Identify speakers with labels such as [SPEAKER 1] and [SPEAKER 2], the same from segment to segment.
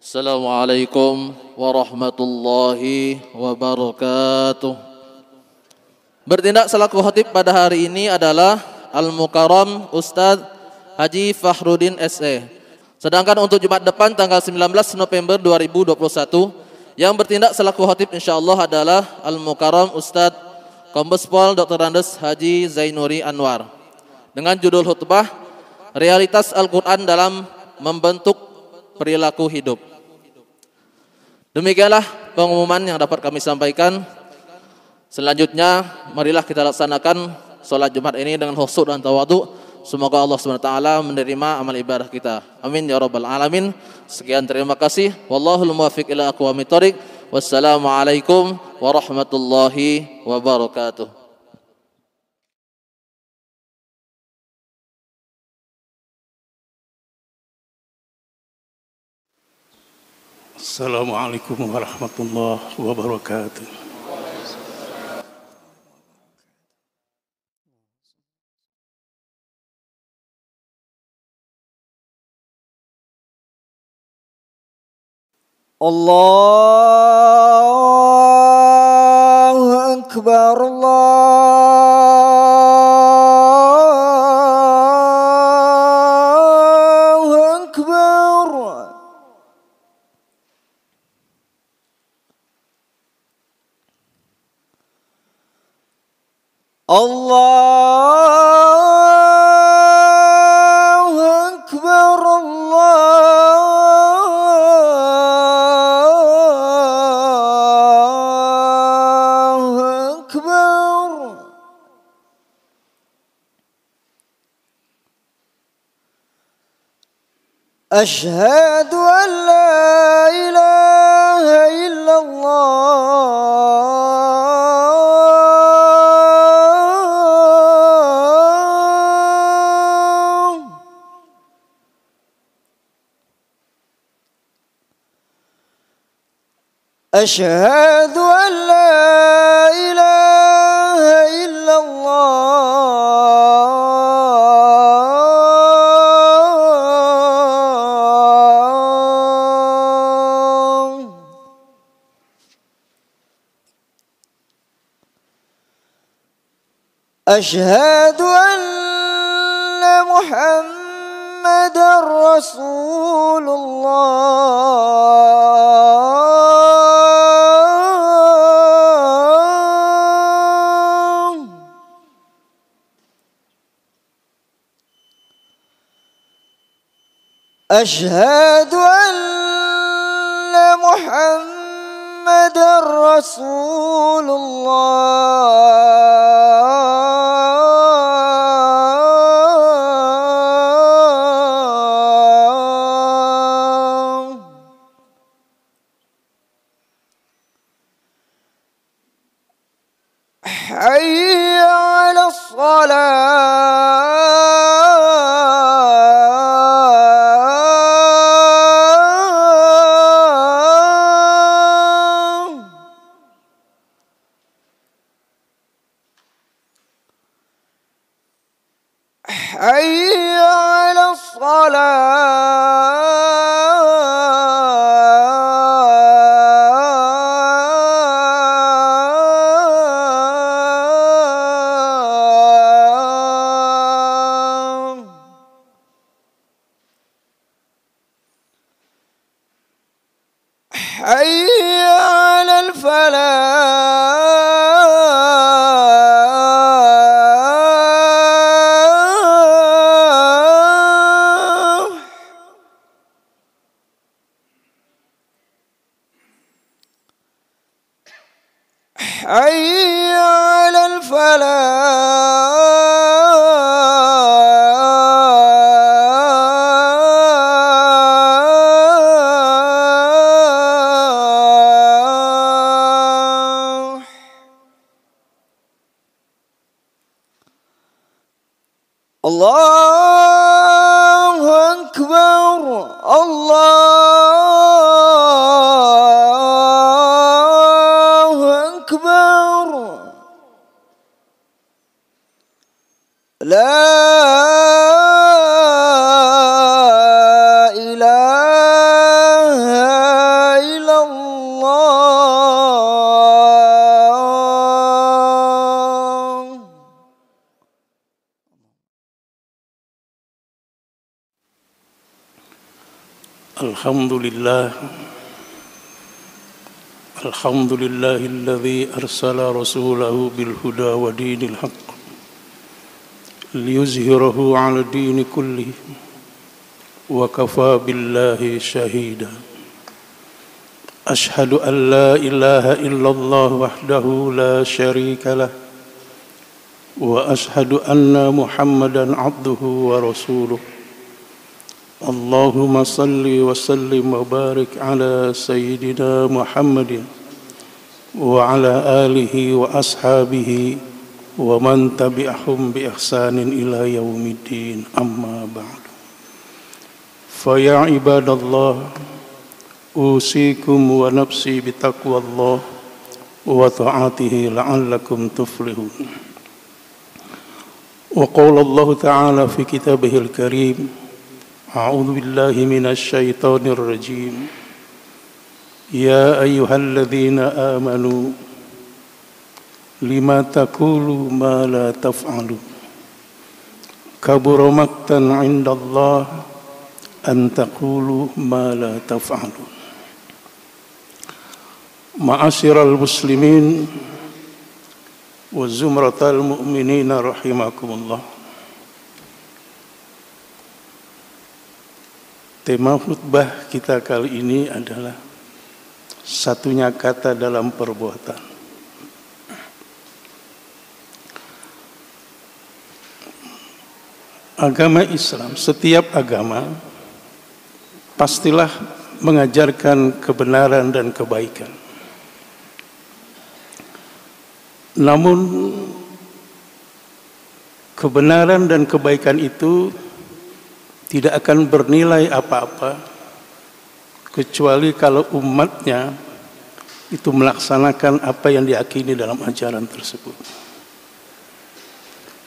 [SPEAKER 1] Assalamualaikum warahmatullahi wabarakatuh. Bertindak selaku khatib pada hari ini adalah Al-Mukarram Ustadz Haji Fahrudin SE. Sedangkan untuk Jumat depan tanggal 19 November 2021 yang bertindak selaku khatib insyaallah adalah Al-Mukarram Ustadz Kombes Pol Dr. Andes Haji Zainuri Anwar. Dengan judul khutbah Realitas Al-Quran dalam Membentuk Perilaku Hidup. Demikianlah pengumuman yang dapat kami sampaikan. Selanjutnya, marilah kita laksanakan sholat Jumat ini dengan khusyuk dan tawadhu. Semoga Allah SWT menerima amal ibadah kita. Amin ya rabbal alamin. Sekian, terima kasih. Wallahul muwaffiq ila aqwamit thoriq. Wassalamualaikum warahmatullahi wabarakatuh.
[SPEAKER 2] Assalamualaikum warahmatullahi wabarakatuh.
[SPEAKER 3] Allahu Akbar, Allahu Akbar. Allahu Akbar, Allahu Akbar. Asyhadu an la ilaha illallah. Asyhadu an la ilaha illallah. Asyhadu anna Muhammadar Rasulullah. Asyhadu anna Muhammadar Rasulullah. Hayya 'alas salah. Hayya 'alas salah. Hayya 'alal falah. Hayya 'alal falah. Allahu Akbar, Allahu Akbar. La ilaha
[SPEAKER 2] Alhamdulillah. Alhamdulillahilladzi arsala rasulahu bil huda wa dinil haqq liyuzhirahu 'ala dini kullihi wa kafa billahi shahida. Ashhadu an la ilaha illallah wahdahu la syarika lah wa ashhadu anna Muhammadan 'abduhu wa rasuluh. Allahumma salli wa sallim wa barik ala sayyidina Muhammadin wa ala alihi wa ashabihi wa man tabi'ahum bi ihsanin ila yaumiddin, amma ba'du. Fa ya ibadallah, usikum wa nafsi bi taqwallah wa ta'atihi la'allakum tuflihun. Wa qala Allah ta'ala fi kitabihil karim, أعوذ بالله من الشيطان الرجيم يا أيها الذين آمنوا لما تقولوا ما لا تفعلوا كبر مقتا عند الله أن تقولوا ما لا تفعلوا. معاشر المسلمين وزمرة المؤمنين رحمكم الله. Tema khutbah kita kali ini adalah satunya kata dalam perbuatan. Agama Islam, setiap agama pastilah mengajarkan kebenaran dan kebaikan. Namun kebenaran dan kebaikan itu tidak akan bernilai apa-apa kecuali kalau umatnya itu melaksanakan apa yang diyakini dalam ajaran tersebut.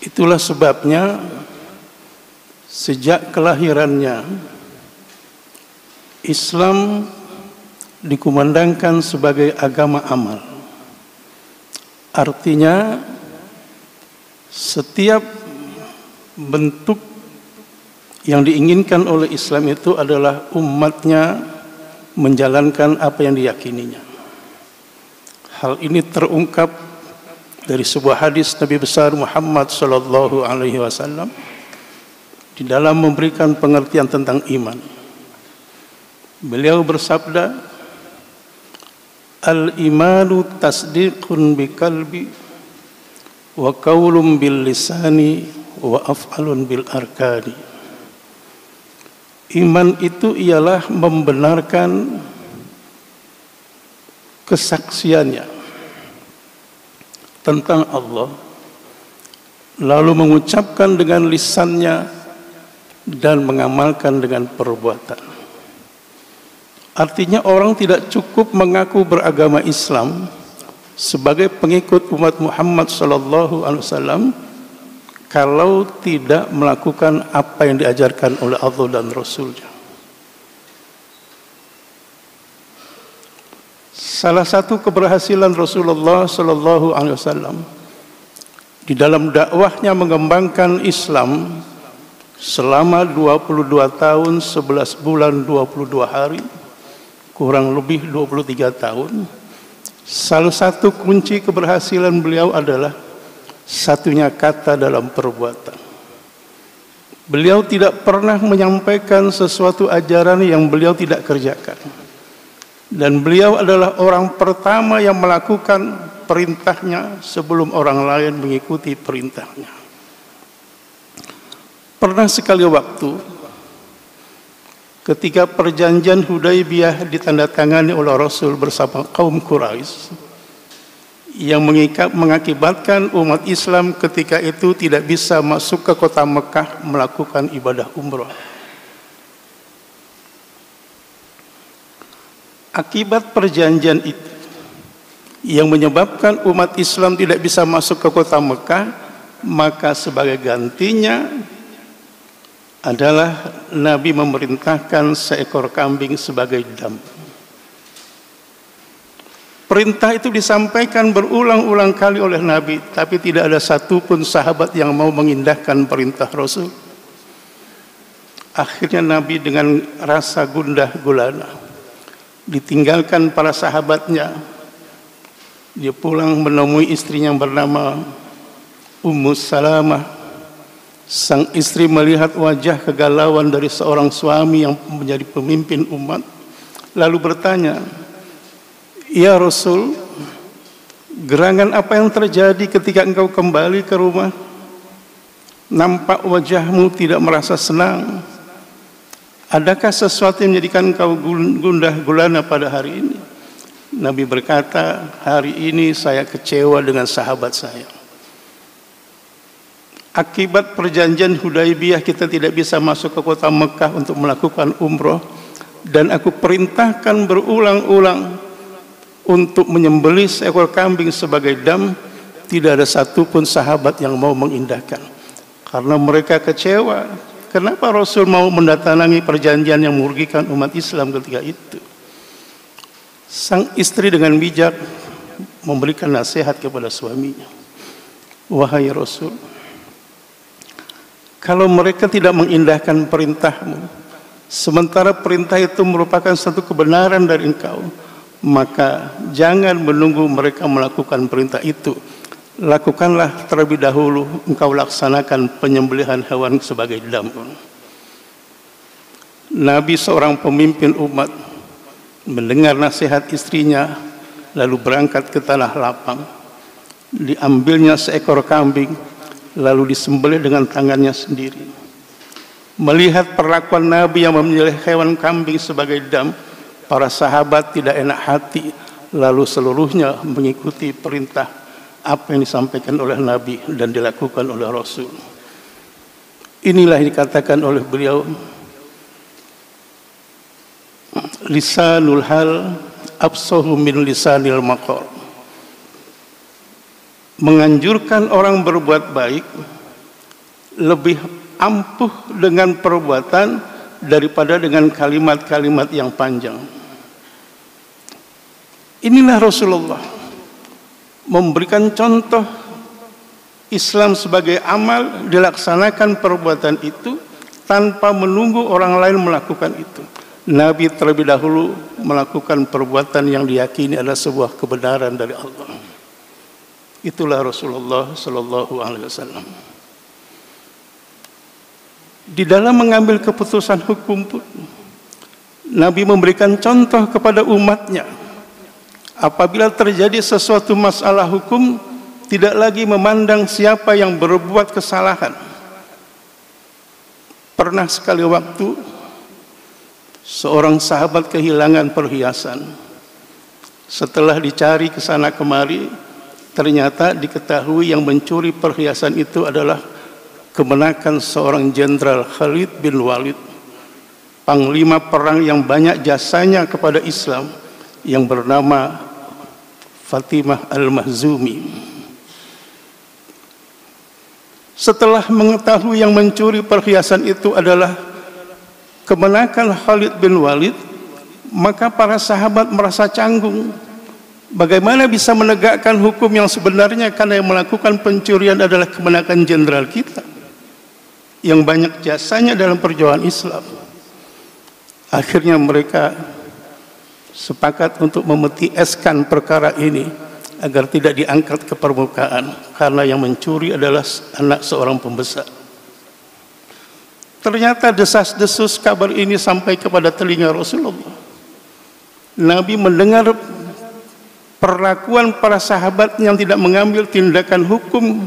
[SPEAKER 2] Itulah sebabnya sejak kelahirannya Islam dikumandangkan sebagai agama amal. Artinya setiap bentuk yang diinginkan oleh Islam itu adalah umatnya menjalankan apa yang diyakininya. Hal ini terungkap dari sebuah hadis Nabi besar Muhammad sallallahu alaihi wasallam di dalam memberikan pengertian tentang iman. Beliau bersabda, "Al-imanu tasdiqun biqalbi wa qaulun bil lisani wa af'alun bil arkani." Iman itu ialah membenarkan kesaksiannya tentang Allah, lalu mengucapkan dengan lisannya dan mengamalkan dengan perbuatan. Artinya orang tidak cukup mengaku beragama Islam sebagai pengikut umat Muhammad sallallahu alaihi wasallam kalau tidak melakukan apa yang diajarkan oleh Allah dan Rasul-Nya. Salah satu keberhasilan Rasulullah sallallahu alaihi wasallam di dalam dakwahnya mengembangkan Islam selama 22 tahun 11 bulan 22 hari, kurang lebih 23 tahun. Salah satu kunci keberhasilan beliau adalah satunya kata dalam perbuatan. Beliau tidak pernah menyampaikan sesuatu ajaran yang beliau tidak kerjakan. Dan beliau adalah orang pertama yang melakukan perintahnya sebelum orang lain mengikuti perintahnya. Pernah sekali waktu ketika perjanjian Hudaybiyah ditandatangani oleh Rasul bersama kaum Quraisy, yang mengakibatkan umat Islam ketika itu tidak bisa masuk ke kota Mekah melakukan ibadah umrah. Akibat perjanjian itu yang menyebabkan umat Islam tidak bisa masuk ke kota Mekah, maka sebagai gantinya adalah Nabi memerintahkan seekor kambing sebagai dam. Perintah itu disampaikan berulang-ulang kali oleh Nabi, tapi tidak ada satupun sahabat yang mau mengindahkan perintah Rasul. Akhirnya Nabi dengan rasa gundah gulana ditinggalkan para sahabatnya. Dia pulang menemui istrinya yang bernama Ummu Salamah. Sang istri melihat wajah kegalauan dari seorang suami yang menjadi pemimpin umat, lalu bertanya, "Ya Rasul, gerangan apa yang terjadi ketika engkau kembali ke rumah? Nampak wajahmu tidak merasa senang. Adakah sesuatu yang menjadikan engkau gundah gulana pada hari ini?" Nabi berkata, "Hari ini saya kecewa dengan sahabat saya. Akibat perjanjian Hudaibiyah kita tidak bisa masuk ke kota Mekah untuk melakukan umroh, dan aku perintahkan berulang-ulang untuk menyembelih seekor kambing sebagai dam. Tidak ada satupun sahabat yang mau mengindahkan karena mereka kecewa. Kenapa Rasul mau mendatangi perjanjian yang merugikan umat Islam ketika itu?" Sang istri dengan bijak memberikan nasihat kepada suaminya, "Wahai Rasul, kalau mereka tidak mengindahkan perintahmu, sementara perintah itu merupakan satu kebenaran dari engkau, maka jangan menunggu mereka melakukan perintah itu. Lakukanlah terlebih dahulu engkau laksanakan penyembelihan hewan sebagai dam." Nabi seorang pemimpin umat mendengar nasihat istrinya, lalu berangkat ke tanah lapang. Diambilnya seekor kambing, lalu disembelih dengan tangannya sendiri. Melihat perlakuan Nabi yang memilih hewan kambing sebagai dam, para sahabat tidak enak hati, lalu seluruhnya mengikuti perintah apa yang disampaikan oleh Nabi dan dilakukan oleh Rasul. Inilah yang dikatakan oleh beliau, lisanul hal absahu min lisanil maqal. Menganjurkan orang berbuat baik lebih ampuh dengan perbuatan daripada dengan kalimat-kalimat yang panjang. Inilah Rasulullah memberikan contoh Islam sebagai amal, dilaksanakan perbuatan itu tanpa menunggu orang lain melakukan itu. Nabi terlebih dahulu melakukan perbuatan yang diyakini adalah sebuah kebenaran dari Allah. Itulah Rasulullah Sallallahu Alaihi Wasallam. Di dalam mengambil keputusan hukum pun, Nabi memberikan contoh kepada umatnya. Apabila terjadi sesuatu masalah hukum, tidak lagi memandang siapa yang berbuat kesalahan. Pernah sekali waktu seorang sahabat kehilangan perhiasan. Setelah dicari ke sana kemari, ternyata diketahui yang mencuri perhiasan itu adalah kemenakan seorang jenderal Khalid bin Walid, panglima perang yang banyak jasanya kepada Islam, yang bernama Fatimah Al-Mahzumi. Setelah mengetahui yang mencuri perhiasan itu adalah kemenakan Khalid bin Walid, maka para sahabat merasa canggung. Bagaimana bisa menegakkan hukum yang sebenarnya karena yang melakukan pencurian adalah kemenakan jenderal kita yang banyak jasanya dalam perjuangan Islam. Akhirnya mereka sepakat untuk memetieskan perkara ini agar tidak diangkat ke permukaan, karena yang mencuri adalah anak seorang pembesar. Ternyata desas-desus kabar ini sampai kepada telinga Rasulullah. Nabi mendengar perlakuan para sahabat yang tidak mengambil tindakan hukum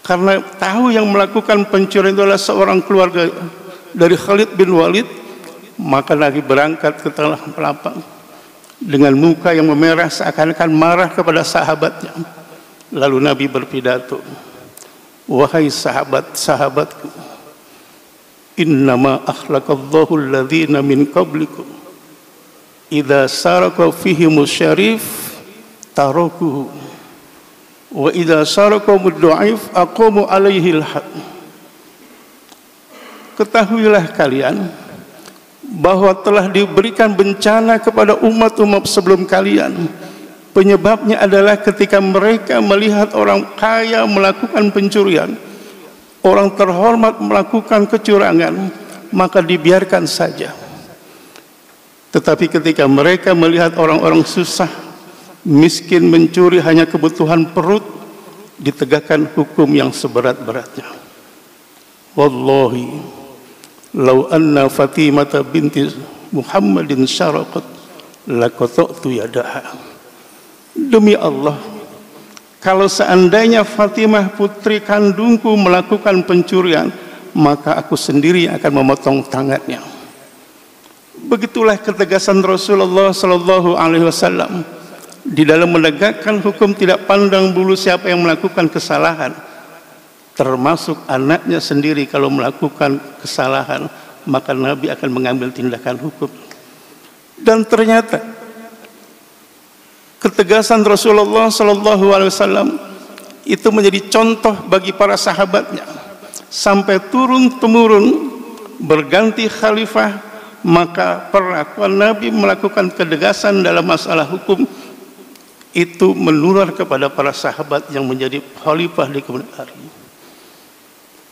[SPEAKER 2] karena tahu yang melakukan pencurian itu adalah seorang keluarga dari Khalid bin Walid. Maka Nabi berangkat ke tanah lapang dengan muka yang memerah seakan-akan marah kepada sahabatnya. Lalu Nabi berpidato, "Wahai sahabat-sahabatku, innama akhlaqallahu alladhina min qablikum idza saraka fihimus syarif tarakuhu wa idza saraka mud'aif aqamu alaihi al-had." Ketahuilah kalian bahwa telah diberikan bencana kepada umat-umat sebelum kalian. Penyebabnya adalah ketika mereka melihat orang kaya melakukan pencurian, orang terhormat melakukan kecurangan, maka dibiarkan saja. Tetapi ketika mereka melihat orang-orang susah, miskin, mencuri hanya kebutuhan perut, ditegakkan hukum yang seberat-beratnya. Wallahi law anna Fatimah binti Muhammadin syaraqat laqata'tu yadaha. Demi Allah, kalau seandainya Fatimah putri kandungku melakukan pencurian, maka aku sendiri yang akan memotong tangannya. Begitulah ketegasan Rasulullah sallallahu alaihi wasallam di dalam menegakkan hukum tidak pandang bulu siapa yang melakukan kesalahan, termasuk anaknya sendiri. Kalau melakukan kesalahan, maka Nabi akan mengambil tindakan hukum. Dan ternyata ketegasan Rasulullah sallallahu alaihi wasallam itu menjadi contoh bagi para sahabatnya sampai turun temurun berganti khalifah, maka perlakuan Nabi melakukan ketegasan dalam masalah hukum itu menular kepada para sahabat yang menjadi khalifah di kemudian hari.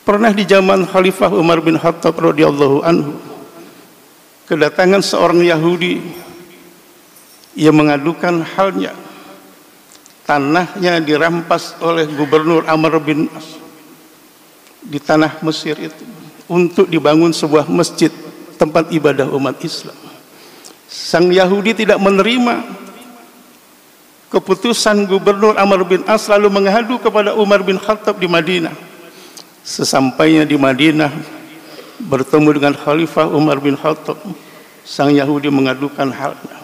[SPEAKER 2] Pernah di zaman Khalifah Umar bin Khattab radhiyallahu anhu, kedatangan seorang Yahudi yang mengadukan halnya tanahnya dirampas oleh Gubernur Amr bin As di tanah Mesir itu untuk dibangun sebuah masjid tempat ibadah umat Islam. Sang Yahudi tidak menerima keputusan Gubernur Amr bin As, lalu mengadu kepada Umar bin Khattab di Madinah. Sesampainya di Madinah bertemu dengan Khalifah Umar bin Khattab, sang Yahudi mengadukan halnya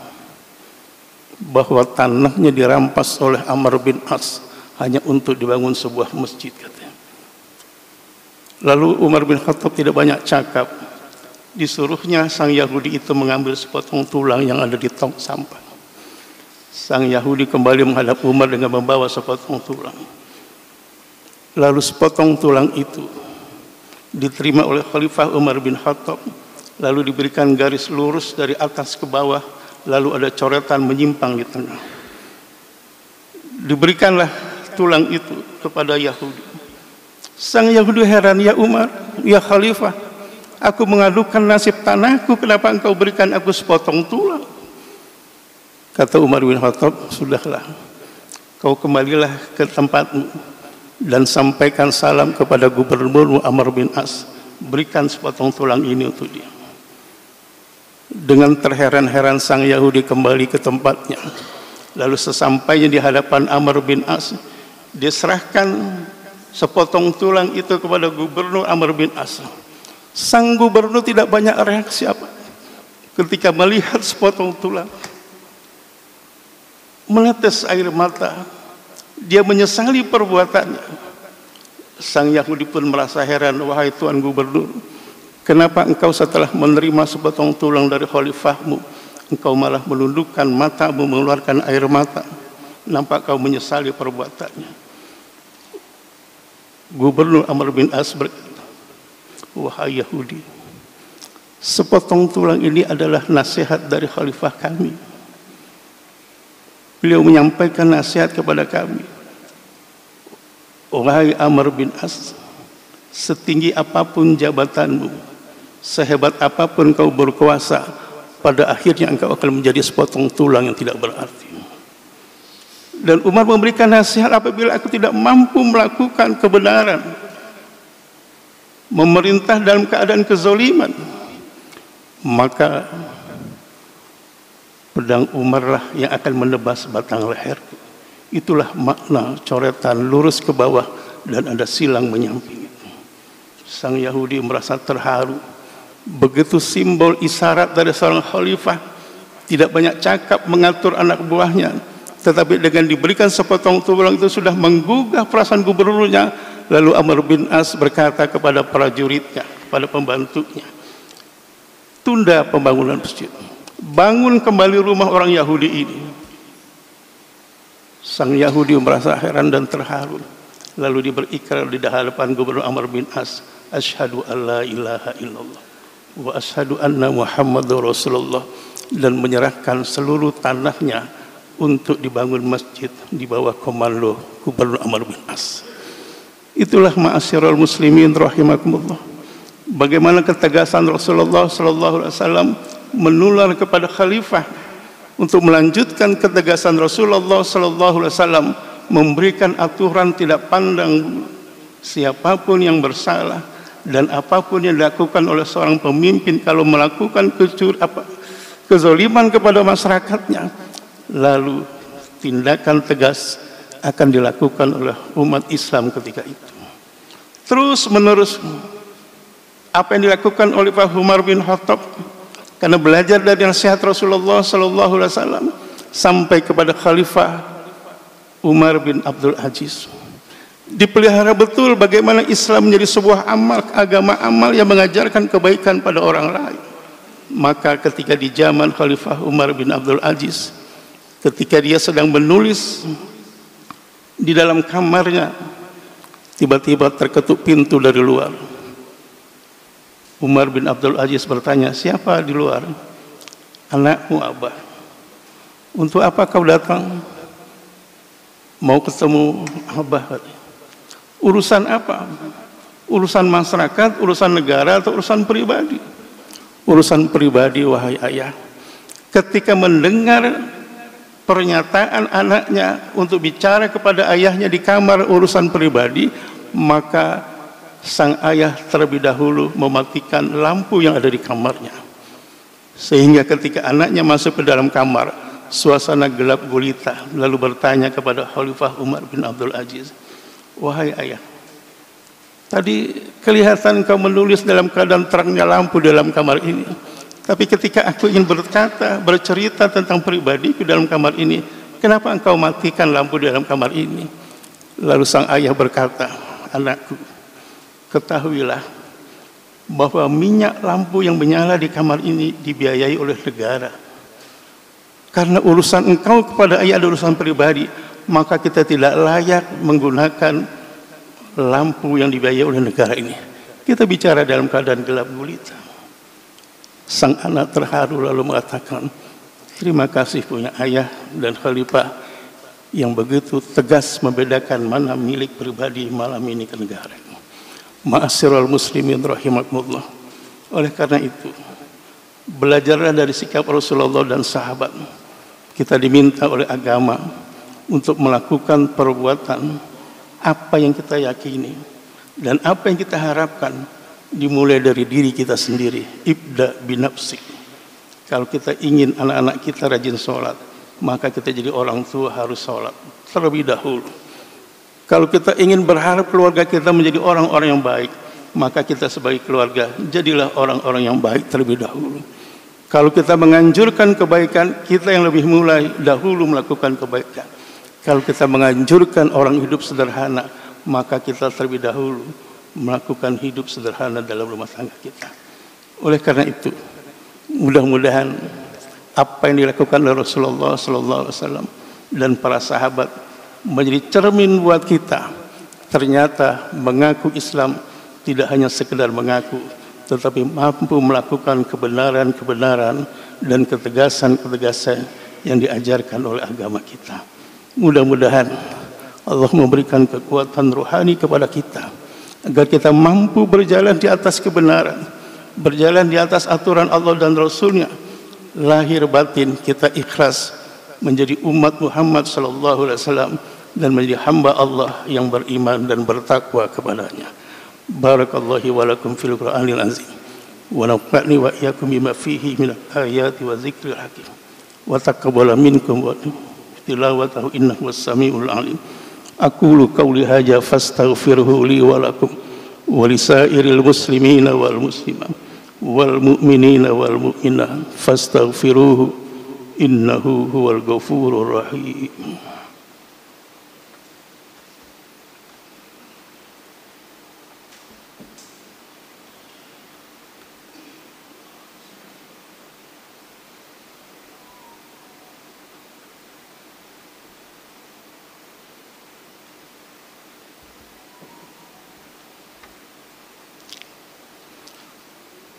[SPEAKER 2] bahwa tanahnya dirampas oleh Amr bin As hanya untuk dibangun sebuah masjid, katanya. Lalu Umar bin Khattab tidak banyak cakap, disuruhnya sang Yahudi itu mengambil sepotong tulang yang ada di tong sampah. Sang Yahudi kembali menghadap Umar dengan membawa sepotong tulang. Lalu sepotong tulang itu diterima oleh Khalifah Umar bin Khattab, lalu diberikan garis lurus dari atas ke bawah, lalu ada coretan menyimpang di tengah. Diberikanlah tulang itu kepada Yahudi. Sang Yahudi heran, "Ya Umar, ya Khalifah, aku mengadukan nasib tanahku, kenapa engkau berikan aku sepotong tulang?" Kata Umar bin Khattab, "Sudahlah, kau kembalilah ke tempatmu dan sampaikan salam kepada Gubernur Amr bin As, berikan sepotong tulang ini untuk dia." Dengan terheran-heran sang Yahudi kembali ke tempatnya. Lalu sesampainya di hadapan Amr bin As, dia serahkan sepotong tulang itu kepada Gubernur Amr bin As. Sang gubernur tidak banyak reaksi apa ketika melihat sepotong tulang. Menetes air mata, dia menyesali perbuatannya. Sang Yahudi pun merasa heran, "Wahai Tuan Gubernur, kenapa engkau setelah menerima sepotong tulang dari khalifahmu, engkau malah menundukkan matamu, mengeluarkan air mata? Nampak kau menyesali perbuatannya." Gubernur Amr bin As berkata, "Wahai Yahudi, sepotong tulang ini adalah nasihat dari khalifah kami. Beliau menyampaikan nasihat kepada kami, wahai Amr bin As, setinggi apapun jabatanmu, sehebat apapun kau berkuasa, pada akhirnya engkau akan menjadi sepotong tulang yang tidak berarti. Dan Umar memberikan nasihat, apabila aku tidak mampu melakukan kebenaran, memerintah dalam keadaan kezaliman, maka pedang Umarlah yang akan menebas batang leherku." Itulah makna coretan lurus ke bawah dan ada silang menyamping. Sang Yahudi merasa terharu. Begitu simbol isyarat dari seorang khalifah, tidak banyak cakap mengatur anak buahnya, tetapi dengan diberikan sepotong tulang itu sudah menggugah perasaan gubernurnya. Lalu Amr bin As berkata kepada prajuritnya, kepada pembantunya, "Tunda pembangunan masjid, bangun kembali rumah orang Yahudi ini." Sang Yahudi merasa heran dan terharu. Lalu dia berikrar di hadapan Gubernur Amr bin As, "Asyhadu an la ilaha illallah wa asyhadu anna Muhammadur Rasulullah," dan menyerahkan seluruh tanahnya untuk dibangun masjid di bawah komando Gubernur Amr bin As. Itulah ma'asyiral muslimin rahimakumullah, bagaimana ketegasan Rasulullah sallallahu alaihi wasallam menular kepada khalifah untuk melanjutkan ketegasan Rasulullah sallallahu alaihi wasallam, memberikan aturan tidak pandang siapapun yang bersalah dan apapun yang dilakukan oleh seorang pemimpin kalau melakukan kezaliman kepada masyarakatnya, lalu tindakan tegas akan dilakukan oleh umat Islam ketika itu. Terus menerus apa yang dilakukan oleh Pak Umar bin Khattab karena belajar dari nasihat Rasulullah sallallahu alaihi wasallam sampai kepada Khalifah Umar bin Abdul Aziz. Dipelihara betul bagaimana Islam menjadi sebuah agama amal yang mengajarkan kebaikan pada orang lain. Maka ketika di zaman Khalifah Umar bin Abdul Aziz, ketika dia sedang menulis di dalam kamarnya, tiba-tiba terketuk pintu dari luar. Umar bin Abdul Aziz bertanya, siapa di luar? Anakmu, Abah. Untuk apa kau datang? Mau ketemu Abah. Urusan apa? Urusan masyarakat, urusan negara, atau urusan pribadi? Urusan pribadi, wahai ayah. Ketika mendengar pernyataan anaknya untuk bicara kepada ayahnya di kamar urusan pribadi, maka sang ayah terlebih dahulu mematikan lampu yang ada di kamarnya, sehingga ketika anaknya masuk ke dalam kamar, suasana gelap gulita, lalu bertanya kepada Khalifah Umar bin Abdul Aziz, wahai ayah, tadi kelihatan kau menulis dalam keadaan terangnya lampu dalam kamar ini, tapi ketika aku ingin bercerita tentang pribadi di dalam kamar ini, kenapa engkau matikan lampu di dalam kamar ini? Lalu sang ayah berkata, anakku, ketahuilah bahwa minyak lampu yang menyala di kamar ini dibiayai oleh negara. Karena urusan engkau kepada ayah adalah urusan pribadi, maka kita tidak layak menggunakan lampu yang dibiayai oleh negara ini. Kita bicara dalam keadaan gelap gulita. Sang anak terharu lalu mengatakan, terima kasih punya ayah dan khalifah yang begitu tegas membedakan mana milik pribadi, mana milik negara. Ma'asyiral muslimin rahimakumullah. Oleh karena itu, belajarlah dari sikap Rasulullah dan sahabat. Kita diminta oleh agama untuk melakukan perbuatan apa yang kita yakini dan apa yang kita harapkan, dimulai dari diri kita sendiri. Ibda binafsik. Kalau kita ingin anak-anak kita rajin sholat, maka kita jadi orang tua harus sholat terlebih dahulu. Kalau kita ingin berharap keluarga kita menjadi orang-orang yang baik, maka kita sebagai keluarga jadilah orang-orang yang baik terlebih dahulu. Kalau kita menganjurkan kebaikan, kita yang lebih mulai dahulu melakukan kebaikan. Kalau kita menganjurkan orang hidup sederhana, maka kita terlebih dahulu melakukan hidup sederhana dalam rumah tangga kita. Oleh karena itu, mudah-mudahan apa yang dilakukan oleh Rasulullah SAW dan para sahabat menjadi cermin buat kita. Ternyata mengaku Islam tidak hanya sekedar mengaku, tetapi mampu melakukan kebenaran-kebenaran dan ketegasan-ketegasan yang diajarkan oleh agama kita. Mudah-mudahan Allah memberikan kekuatan rohani kepada kita agar kita mampu berjalan di atas kebenaran, berjalan di atas aturan Allah dan Rasulnya. Lahir batin kita ikhlas menjadi umat Muhammad SAW dan menjadi hamba Allah yang beriman dan bertakwa kepadanya. Barakallahu wa lakum fil Qur'anil azim wa nafa'ni wa iyyakum bima fihi min ayati wa dzikril hakim wa taqabbala minkum wa tilawatahu innahu was-sami'ul alim. Aqulu qawli hadza fastaghfiruhu li wa lakum wa lisairil muslimina wal muslimat wal mu'minina wal mu'minat fastaghfiruhu innahu huwal ghafurur rahim.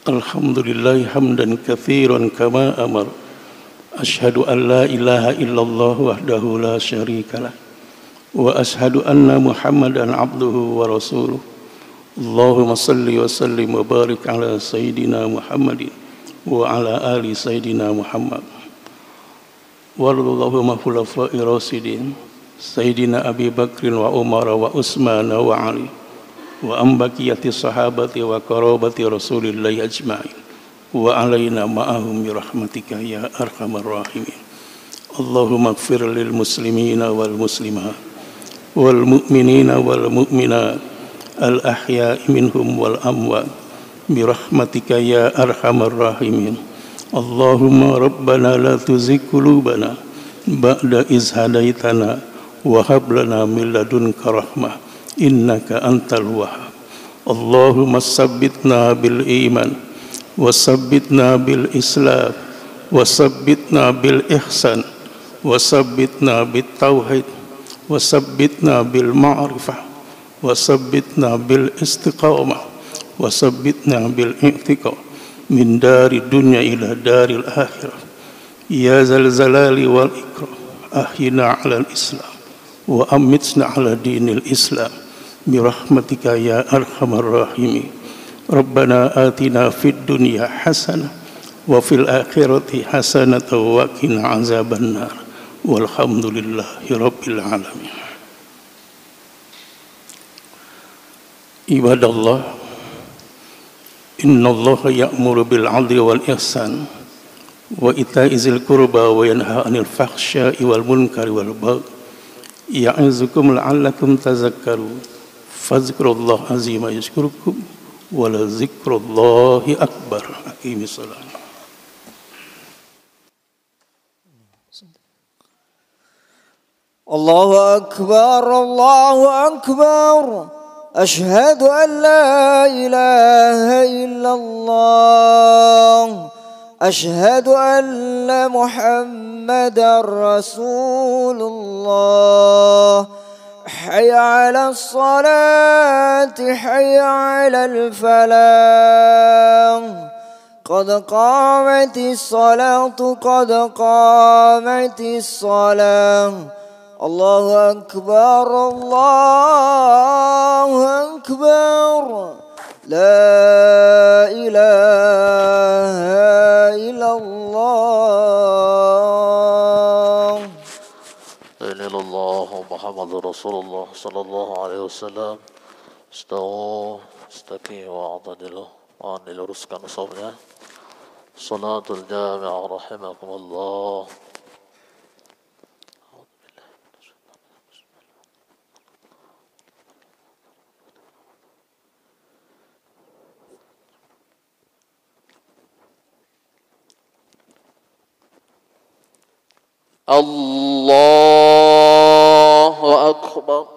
[SPEAKER 2] Alhamdulillah hamdan katsiran kama amar. Asyhadu an la ilaha illallah wahdahu la syarikalah wa asyhadu anna Muhammadan abduhu wa rasuluh. Allahumma salli wa sallim wa barik ala Sayyidina Muhammadin wa ala ali Sayyidina Muhammad. Warḍallahumma khulafa'i rasyidin Sayyidina Abi Bakrin wa Umar wa Utsman wa Ali wa ambaqiyati sahabati wa qarabati Rasulillahi ajma'in wa alaina ma'ahum bi rahmatika ya arhamar rahimin. Allahumma ighfir lil muslimina wal muslimat wal mu'minina wal mu'minat al ahya'i minhum wal amwat bi rahmatika ya arhamar rahimin. Allahumma rabbana la tuzigh qulubana ba'da iz hadaitana wa hab lana min ladunka rahmah innaka antal wahhab. Allahumma sabbitna bil iman wa sabbitna bil islam wa sabbitna bil ihsan wa sabbitna bit tauhid wa sabbitna bil ma'rifah wa sabbitna bil istiqamah wa sabbitna bil i'tiqad min dari dunya ila daril akhirah ya zal zalali wal ikram. Ahyina 'alal islam wa amitna 'ala dinil islam bi rahmatika ya arhamar rahimin. Rabbana atina fid dunya hasanah wa fil akhirati hasanah wa qina azabannar. Walhamdulillahi rabbil alamin. Ibadallah, innallaha ya'muru bil 'adli wal ihsan wa ita'i dzil qurba wa yanha 'anil fahsya'i wal munkari wal baghi ya'izukum la'allakum tadhakkarun. Fadhkurullaha 'azima yashkurukum wa la dzikrullahi akbar. Aqimis shalah.
[SPEAKER 3] Allahu akbar, Allahu akbar. Ashhadu an la ilaha illallah. Ashhadu anna Muhammadar Rasulullah. Hayya 'alas salati, hayya 'alal falah. Qad qamatis salatu, qad qamatis salah. Allahu akbar, Allahu akbar. La ilaha illallah.
[SPEAKER 1] La ilaha illallah Muhammadur Rasulullah sallallahu alaihi wasallam. Istaqim wa a'tadilu wa diluruskan usulnya. Salatul jami'ah rahimakumullah. Allahu akbar.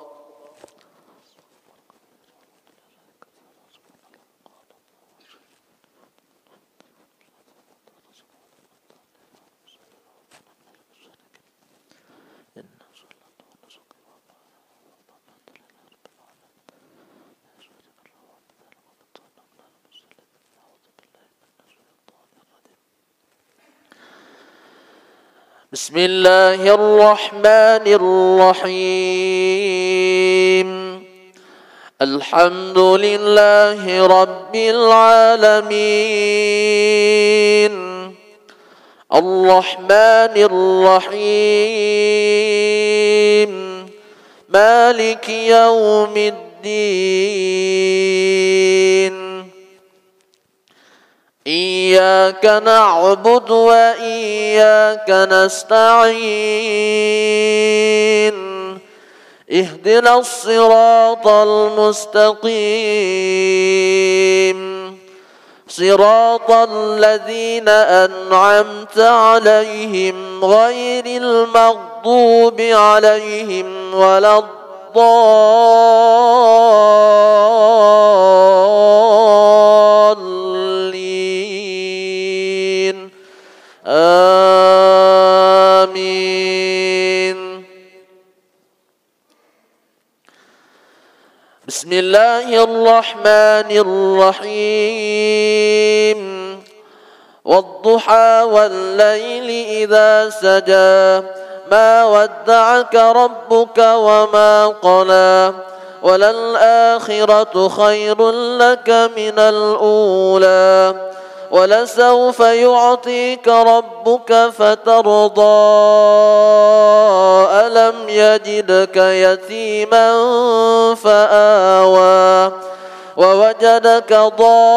[SPEAKER 1] بسم الله الرحمن الرحيم. الحمد لله رب العالمين. الرحمن الرحيم. مالك يوم الدين. إياك نعبد وإياك نستعين. اهدنا الصراط المستقيم. صراط الذين أنعمت عليهم غير المغضوب عليهم ولا الضالين. آمين. بسم الله الرحمن الرحيم. والضحى والليل إذا سجى ما ودعك ربك وما قلى وللآخرة خير لك من الأولى ولسوف يعطيك ربك فترضى ألم يجدك يتيما فآوى ووجدك ضالا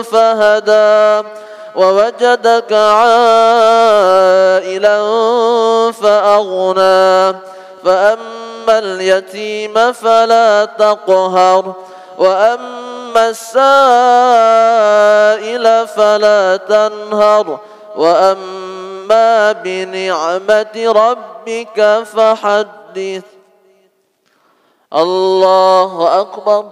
[SPEAKER 1] فهدى ووجدك عائلا فأغنى فأما اليتيم فلا تقهر وأما السائل فلا تنهر وأما بنعمة ربك فحدث. الله أكبر.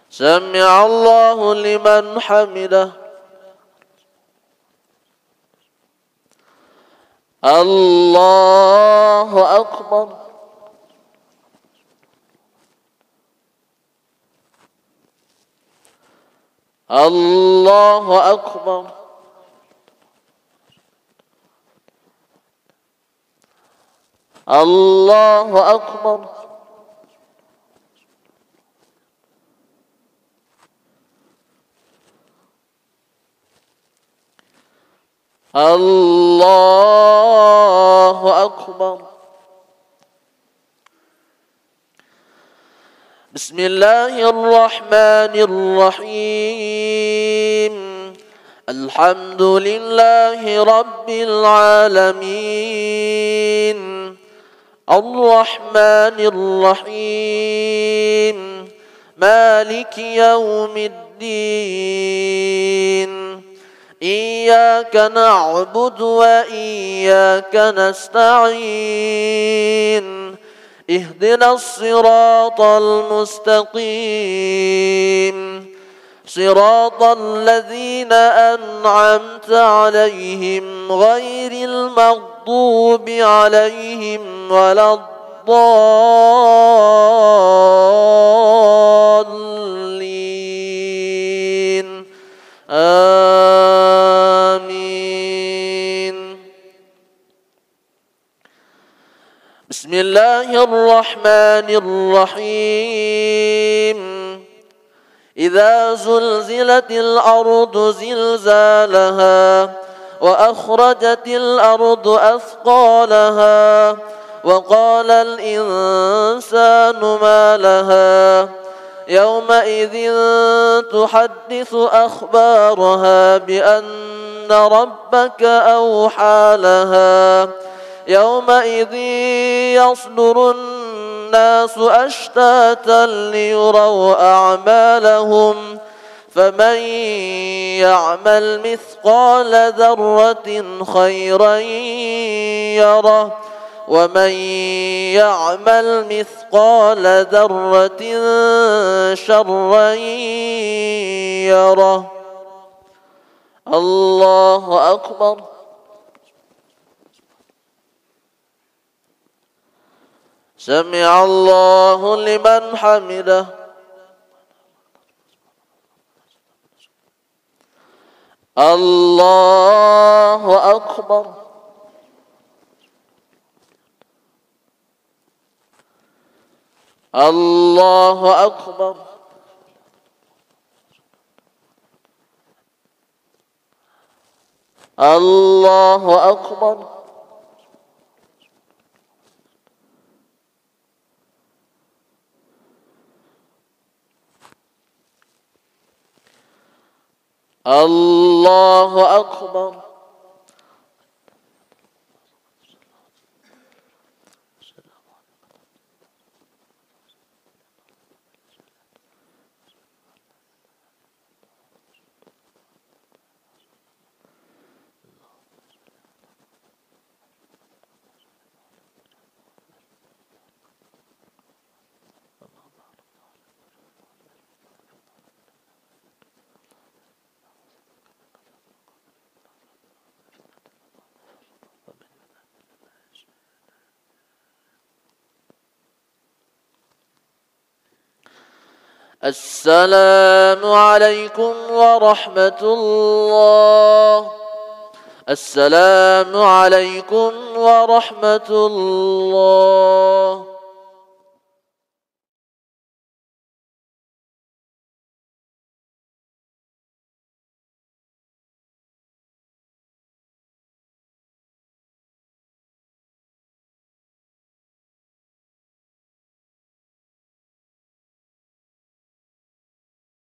[SPEAKER 1] سمع الله لمن حمده. الله أكبر. الله أكبر. الله أكبر. الله أكبر. بسم الله الرحمن الرحيم. الحمد لله رب العالمين الرحمن الرحيم مالك يوم الدين إياك نعبد وإياك نستعين اهدنا الصراط المستقيم صراط الذين أنعمت عليهم غير المغضوب عليهم ولا الضالين آمين. بسم الله الرحمن الرحيم. إذا زلزلت الأرض زلزالها وأخرجت الأرض أثقالها وقال الإنسان ما لها يومئذ تحدث أخبارها بأن ربك أوحى لها يومئذ يصدر الناس أشتاتا ليروا أعمالهم فمن يعمل مثقال ذرة خيرا يره ومن يعمل مثقال ذرة شرا يره. الله أكبر. سمع الله لمن حمده. الله أكبر. الله أكبر. الله أكبر. الله أكبر. السلام عليكم ورحمة الله Assalamu alaikum warahmatullahi